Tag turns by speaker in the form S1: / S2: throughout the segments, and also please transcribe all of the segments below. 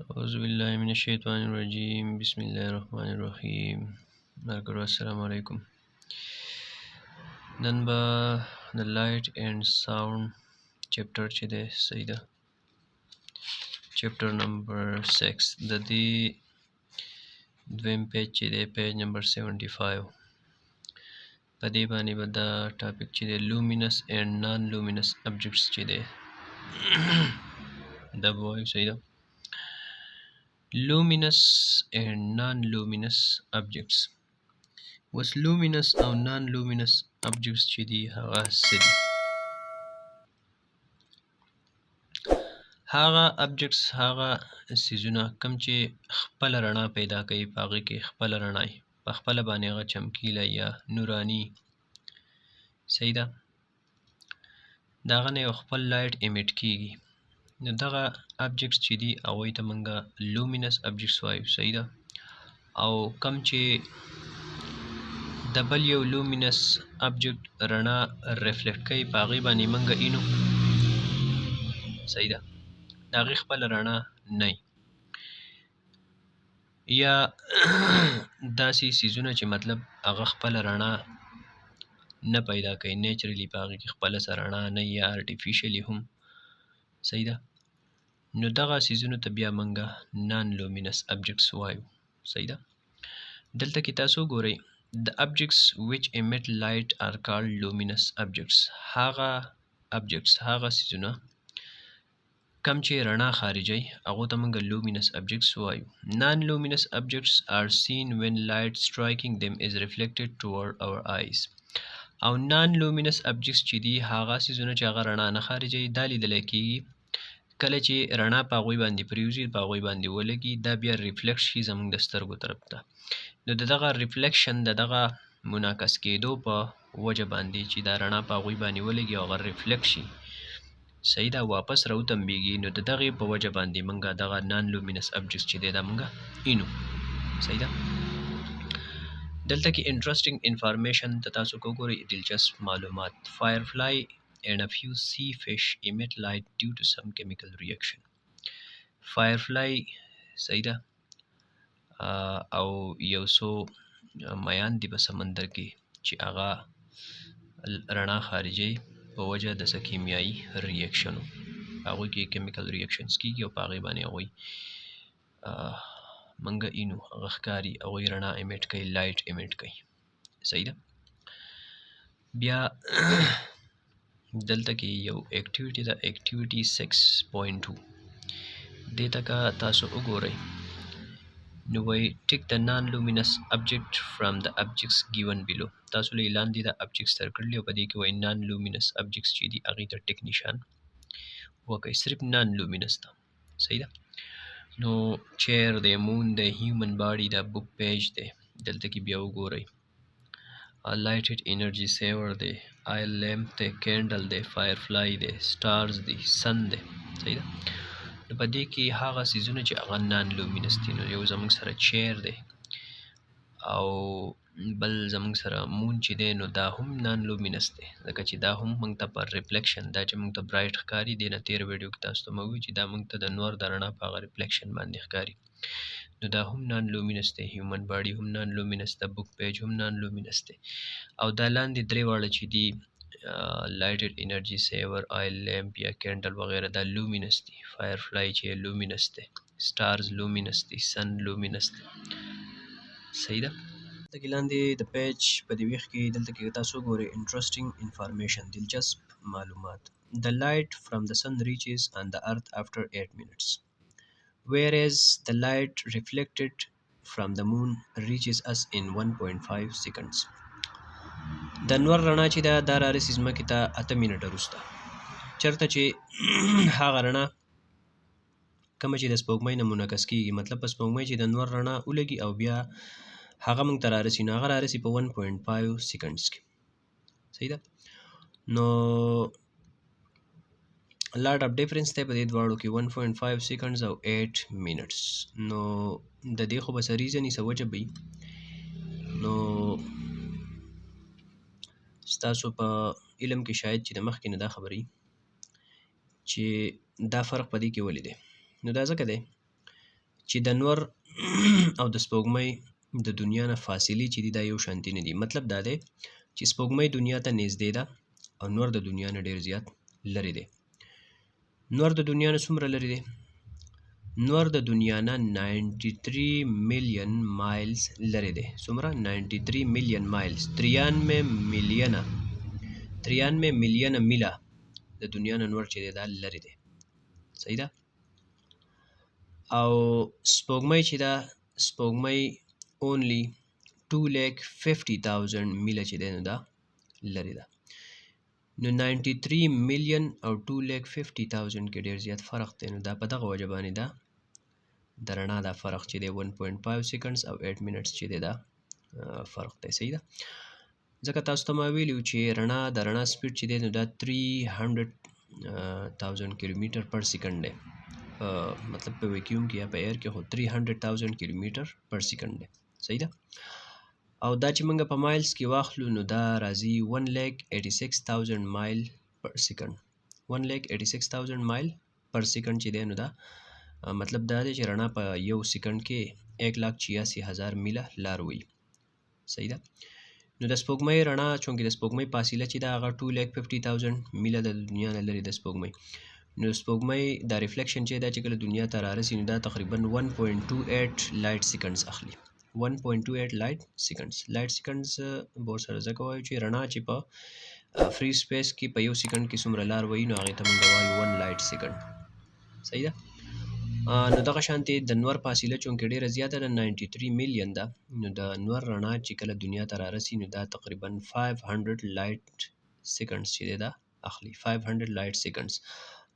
S1: أعوذ بالله من الشيطان الرجيم بسم الله الرحمن الرحيم مرګرو السلام علیکم نن به د لایټ اینڈ ساوند چپټر چې دی صحیح ده چپټر نمبر 6 د دې دویم پیج چې دی پیج نمبر 75 په دې باندې به دا ټاپک چې دی لومینس اینڈ نان لومینس ابجیکټس چې دی دا به وایو صحیح ده luminous and non-luminous objects was luminous او non-luminous objects چې دي هغه څه دي هغه objects هغه څیزونه کوم چې خپل رڼا پیدا کوي په هغې کې خپل رڼا په خپله باندې هغه چمکیله یا نوراني صحیح ده د هغه نه یو خپل لایټ امیټ کیږي نو دغه objects چې دي هغوی ته موږ luminous objects وایو صحیح ده او کوم چې د بل یو luminous object رڼا ریفلیکټ کوي په هغې باندې موږ اینو صحیح ده د هغې خپله رڼا نه یا داسې څیزونه چې مطلب هغه خپله رڼا نه پیدا کوي نیچرلی په هغې کې خپله څه رڼا نه یا artificially هم صحیح ده نو دغه څیزونو ته بیا موږ نان لومینس objects وایو صحیح ده دلته کې تاسو ګورئ the objects which emit light are called luminous objects هغه څیزونه کم چې رڼا خارجوي هغو ته موږ luminous objects وایو non luminous objects are seen when light striking them is reflected toward our eyes او non luminous objects چې دي هغه څیزونه چې هغه رڼا نه خارجوي دا لیدلی کېږي کله چې رڼا په هغوی باندې پرېوځي په هغوی باندې ولګي دا بیا ریفلیکټ شي زموږ د سترګو طرف ته نو د دغه ریفلیکشن د دغه منعکس کېدو په وجه باندې چې دا رڼا په هغوی باندې ولګي او هغه ریفلیکټ شي صحیح ده واپس راوتمبېږي نو د دغې په وجه باندې موږ دغه نان لومینس objects چې دی دا موږ اینو صحیح ده دلته کې انټرسټینګ انفارمیشن ته تاسو وګورئ دلچسپ معلومات firefly and a few sea fish emit light due to some chemical reaction firefly صحیح ده او یو څو میان دي په سمندر کې چې هغه رڼا خارجي په وجه د څه کیمیایي ریاکشنو هغوی کې کیمیکل ریاکشنز کېږي او په هغې باندې هغوی موږ اینو هغه ښکاري هغوی رڼا امیټ کوي لایټ امیټ کوي صحیح ده بیا دلته کې یو اکټیویټي ده اکټیویټي 6.2 دې ته که تاسو وګورئ نو وایي ټیک د نان لومینس object from the objects given below تاسو له لاندې د objects درکړلي او په دې کې وایي نان لومینس objects چې دي هغې ته ټیک نشان وکړئ صرف نان لومینس ده صحیح ده نو چیر دی مون دی هیومن باډي دا بک پیج دی دلته کې بیا وګورئ lighted energy saver دی آیل لیمپ دی کینډل دی firefly دی stars دی sun دی صحیح ده نو په دې کې هغه څیزونه چې هغه نان لومینس دي نو یو زموږ سره چیر دی او بل زموږ سره مون چې دی نو دا هم نان لومینس دی ځکه چې دا هم موږ ته پر ریفلیکشن دا چې موږ ته برایټ ښکاري دی نه تیر ویډیو کې تاسو ته مو وویل چې دا موږ ته د نور د رڼا په هغه ریفلیکشن باندې ښکاري نو دا هم نان لومینس دی هیومن باډي هم نان لومینس ده بک پیج هم نان لومینس دی او دا لاندې درې واړه چې دي لایټډ انرژي سیور آیل لیمپ یا کینډل وغیره دا لومینس دي firefly چې لومینس دی stars لومینس دي sun لومینس دی صحیح ده دلته کې لاندې د پیج په دې ویښ کې دلته کې تاسو ګورئ انټرسټینګ انفارمیشن دلچسپ معلومات the light from the sun reaches on the earth after 8 minutes whereas the light reflected from the moon reaches us in 1.5 seconds د نور رڼا چې ده دا رارسي ځمکې ته 8 منټه وروسته چېرته چې هغه رڼا کومه چې د سپوږمۍ نه منعکس کېږي مطلب په سپوږمۍ چې د نور رڼا ولګي او بیا هغه موږ ته رارسي نو هغه رارسي په 1.5 سیکنډز کې صحیح ده نو لاټ اف ډیفرنس دی په دې دواړو کې 1.5 سیکنډز او 8 منټس نو د دې خو به څه ریزني څه وجه به نو ستاسو په علم کې شاید چې د مخکې نه دا خبرې چې دا فرق په دې کې ولې دی نو دا ځکه دی چې د نور او د سپوږمۍ د دنیا نه فاصلې چې دي دا یو شانتي نه دي. مطلب دا دی چې سپوږمۍ دنیا ته نږدې ده او نور د دنیا نه ډیر زیات لرې دی. نور د دنیا نه څومره لرې دی؟ نور د دنیا نه 93 میلیون مایلز لرې دی. څومره؟ 93 میلیون مایلز، 93 میلیونه میله د دنیا نه نور چې دی دا لرې دی. صحیح ده؟ او سپوږمۍ چې ده، سپوږمۍ only 250,000 میله چې دی نو دا لرې ده. نو 93 میلیون او 250,000 کې ډیر زیات فرق دی. نو دا په دغه وجه باندې ده د رڼا دا فرق چې دی 1.5 سیکنډز او 8 منټس چې دی دا فرق دی. صحیح ده؟ ځکه تاسو ته ما ویلي چې رڼا د رڼا سپیډ چې دی نو دا 300,000 کیلومیټر پر سیکنډ دی. مطلب په ویکیوم کې یا په ایر کې خو 300,000 کیلومیټر پر سیکنډ دی. صحیح ده؟ او دا چې موږ په مایلز کې واخلو نو دا راځي 1,86,000 مایل پر سیکنډ. 1,86,000 مایل پر سیکنډ چې دی نو دا مطلب دا دی چې رڼا په یو سیکنډ کې 1,86,000 میله لار وهي. صحیح ده؟ نو د سپوږمۍ رڼا چونکې د سپوږمۍ فاصله چې ده هغه 2,50,000 میله د دنیا نه لرې د سپوږمۍ. نو سپوږمۍ دا ریفلیکشن چې دا چې کله دنیا ته رارسي نو دا تقریبا 1.28 لایټ سیکنډز اخلي. 1.28 لایټ سیکنډز. لایټ سیکنډز به ورسره ځکه وایو چې رڼا چې په فری سپیس کې په یو سیکنډ کې څومره لار وهي نو هغې ته موږ وایو 1 لایټ سیکنډ. صحیح ده؟ نو دغه شانتې د نور فاصله چونکې ډیره زیاته ده 93 میلیون ده نو د نور رڼا چې کله دنیا ته رارسي نو دا تقریبا 500 لایټ سیکنډز چې دی دا اخلي. 500 لایټ سیکنډز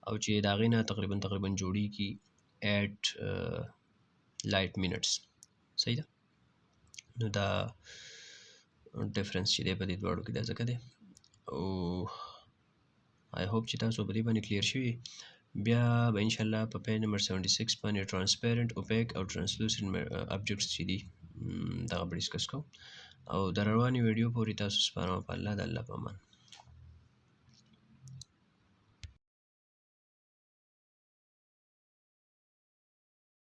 S1: او چې د هغې نه تقریبا جوړیږي 8 لایټ منټس. صحیح ده؟ نو دا ډیفرنس چې دی په دې دواړو کې دا ځکه دی. او آی هوپ چې تاسو په دې باندې کلیر شوي. بیا به انشاءالله په پیج نمبر 76 باندې ټرانسپیرنٹ، اوپیک او ټرانسلوسنٹ ابجیکټس چې دي دغه به ډسکس کوو. او د روانې ویډیو پورې تاسو سپارم په الله د الله په امان.